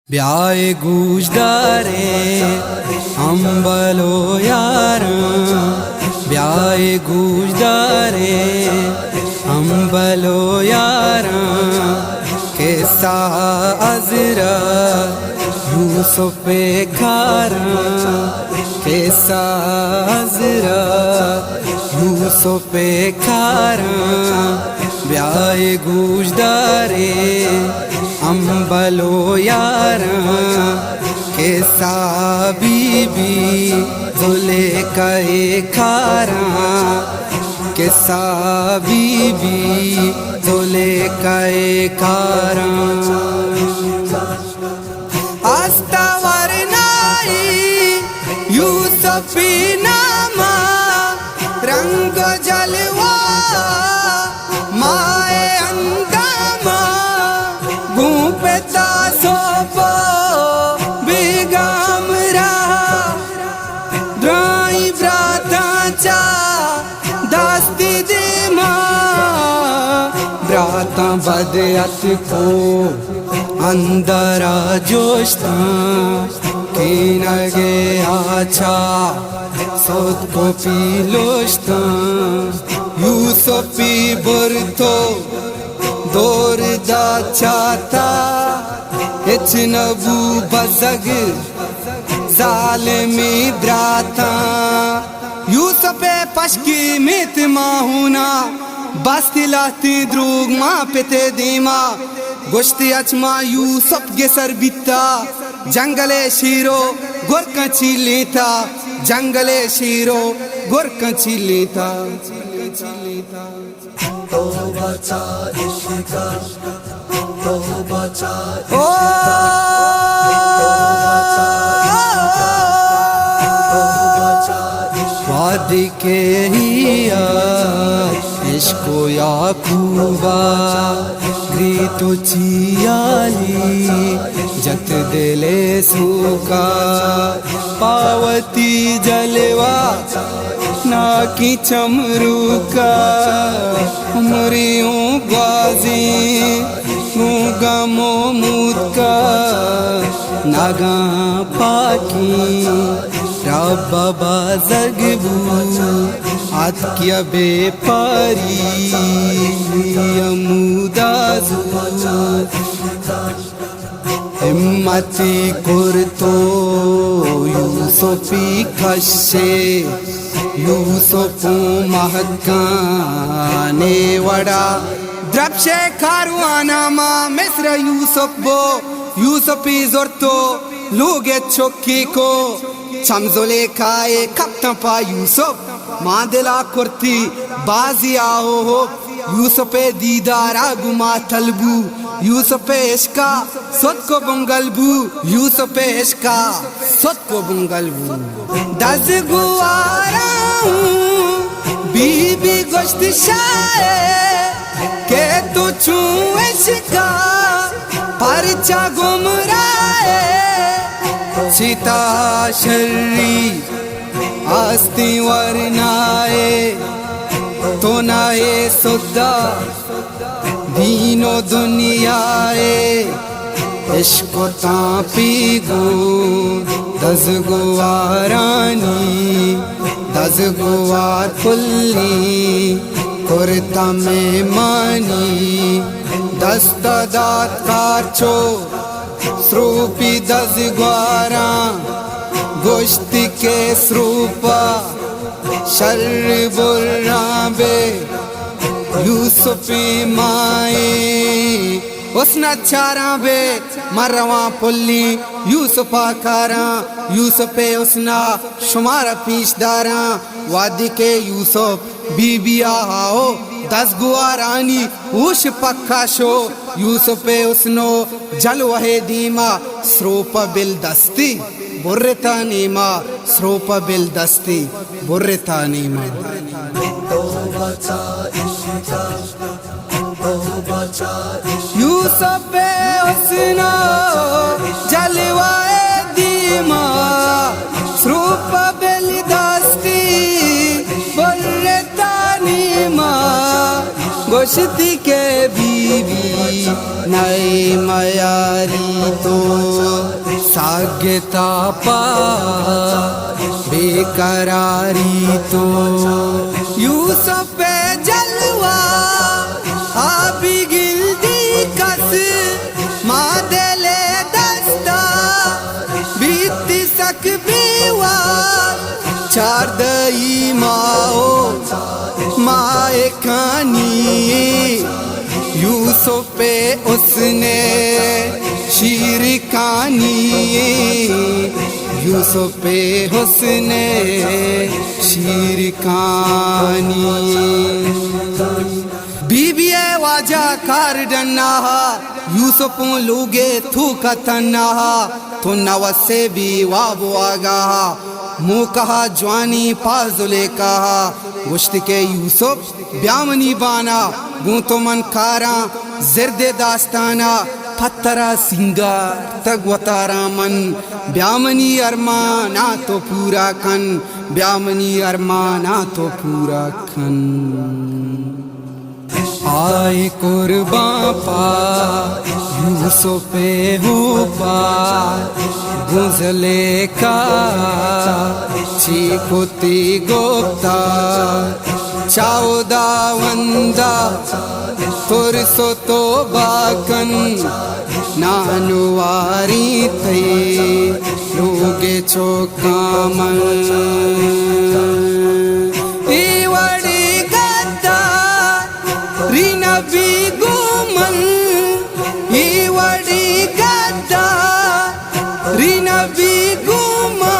ब्याए गूजदारे अम्बलो यार, ब्याए गूजदारे अम्बलो यार, कैसा अजरा यूसुफ खारा, कैसा अजरा यूसुफ खारा। ब्याए गूजदारे अम्बलो यारा, कैसा बीबी जुलेखा खारा, कैसा बीबी जुलेखा खारा। आस्तावर नाई यूसुफी नामा, रंग जलवा माए अंदामा, घूपता सोपो बिगाम रहा, द्राई ब्राताचा दास्ती दिमा, ब्राता बदयत को अंदरा जोशता, की नगे आचा सोद को पीलोशता। यूसुफी बुरतो दौर दा चाता, इच नबू बजग जालिमी द्राता। यूसुफे पशकी मित माहुना, बास्तिलाती द्रूग माँ पिते दीमा, गोश्ती अचमा यूसुफ गेसर बिता, जंगले शीरो गोरकची लेता, जंगले शीरो गोरकची लेता। वादी के हिया इश्को याकूबा, ग्रीतो चियाली जत दिले सूखा, पावती जलवा ना की चमरूका, उमरियों गाजी मूगा मोमूद का, नागा पाकी रब्बा जगबू, आत किया बेपारी अमुदाजू। हिम्मती कुर्तो यूसुफी खशे, यूसुफ महकाने वड़ा, द्रब्शे खारुआना मा मिस्र यूसुफ बो, यूसुफी जोरतो लोगे चौकी को, चमजोले खाए कप्तपा यूसुफ मादिला कुर्ती बाजी आओ हो। यूसुफे दीदारा गुमा तलबू, यूसुफे इश्का सुद को बुंगलबू, यूसुफे इश्का सुद को बुंगलबू। दस गुआरा बीबी गोश्त शाए, के तू छू इश्का परचा गुमराए, सीता शर्री आस्ती वरनाए, तो नाए सुद्दा दीनो दुनियाए, इश्को तापी गो दस गुआरानी, दस गुआर खुल्ली कुर्ता में मानी, दस्ता दात कारचो स्रूपी दस ग्वारा, गोश्ती के स्रूपा शर्र बुर्राबे, यूसुफी माए उसना चारा बे, मरवा पुल्ली यूसुफा खारा, यूसुफे उसना शुमारा पीशदारा। वादी के यूसुफ बीबिया आओ दस गुआरानी उश पक्का शो, यूसुफे उसनो जल वहे दीमा, स्रूप बिल दस्ती बुर्रता नीमा, स्रूप बिल दस्ती बुर्रता नीमा। यूसुफे उसनो जलवाए दीमा, स्रूप बिल दस्ती बुर्रता नीमा, गोश्ती के भी बीवी नए मयारी तो साग्यता पा बेकरारी तो यूसुफ पे जलवा आबी गिल्दी कस मादले दस्ता बीती सक बीवा चार दई माओ माए खानी यूसुफ पे उसने शीर खानी यूसुफ पे उसने शीर खानी बीबी वाजा कार डन्ना यूसुफ लोगे थू कतना तो नवसे भी वाबो आगा मुँह कहा जवानी पाजुले कहा गुश्त के यूसुफ ब्यामनी बाना गूं तो मन कारा जिरदे दास्ताना पत्तरा सिंगार तगवतारा मन ब्यामनी अरमाना तो पूरा खन ब्यामनी अरमाना तो पूरा खन आए कुर्बां पा यूसुफ पे हो पा गुज़ले का चीकुती गोप्ता चाउदा वंदा तुरसो तो बाकन नानुवारी थे लोगे चौकामन इवड़ी गद्दा रिनबी गुमन इवड़ी गद्दा रिनबी गुमा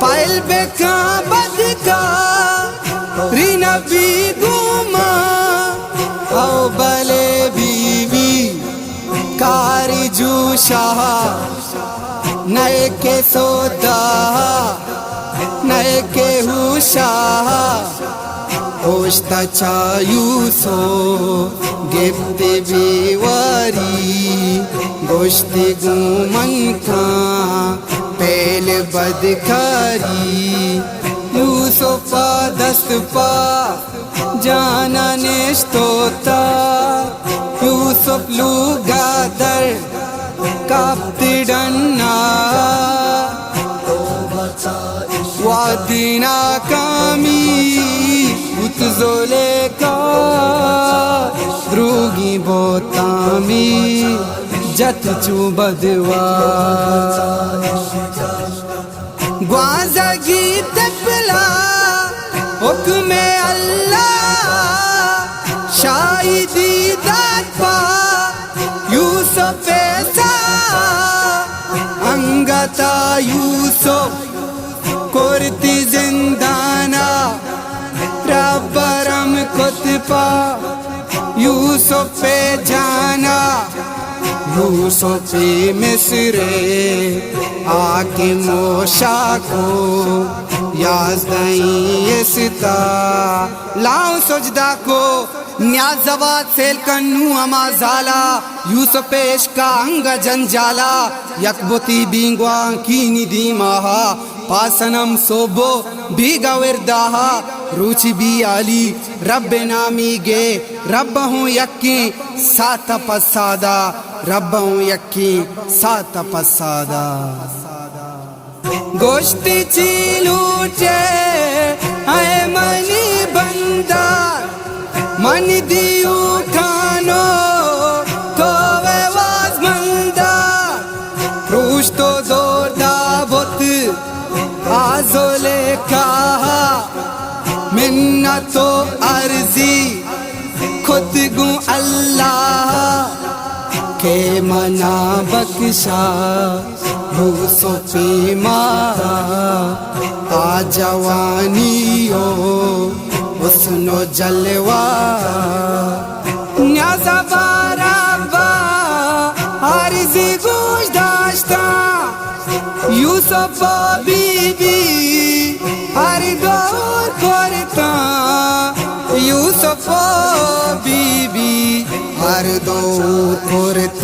पायल बेका बदका रिनबी गुमा आओ बले बीवी कारी जूशाह नए के सोदा नए के हुशाह होश्ता चायूसो गिफ्ते बीवारी गोश्ते गुमन का पहले बदकारी यूसुफ दस्त पा जाना नेश्तोता यूसुफ लूगा दर काप्ति डन्ना वादिना कामी उतजोले का द्रुगी बोतामी जत चू बदवा ग्वाज़गी तपला हुक्मे अल्लाह शाहिदी दाता यूसुफ ऐसा अंगता यूसुफ कुर्ती जिंदाना रबरम कुतपा यूसुफ पे जाना यूसुफ मिस्रे आके मोशा को याज़दई इस्ता लाओ सजदा को न्याज़वाद सेल कन्नू अमाज़ाला यूसुफ पेश का अंग जंजाला यकबुती बींगवा की निधि माहा पासनम सोबो बीगा विरदाहा रुचि बी आली रब नामी गे रब हूँ यक्की सात पसादा रब हूँ यक्की सात पसादा गोश्ती चीलूटे आए मनी बंदा मन दियो खानो तो वे वाज़मंदा रूश तो जोर दावत आज़ोले कहा मिन्नतो अर्जी खुद गु अल्लाह के मना बख्शा यूसुफ मारा आ जवानियो उसनो जलवा न्याज़बारा बा अर्जी गुश दाश्ता यूसुफ बीबी हर दौर करता यूसुफ बीबी हर दौर करता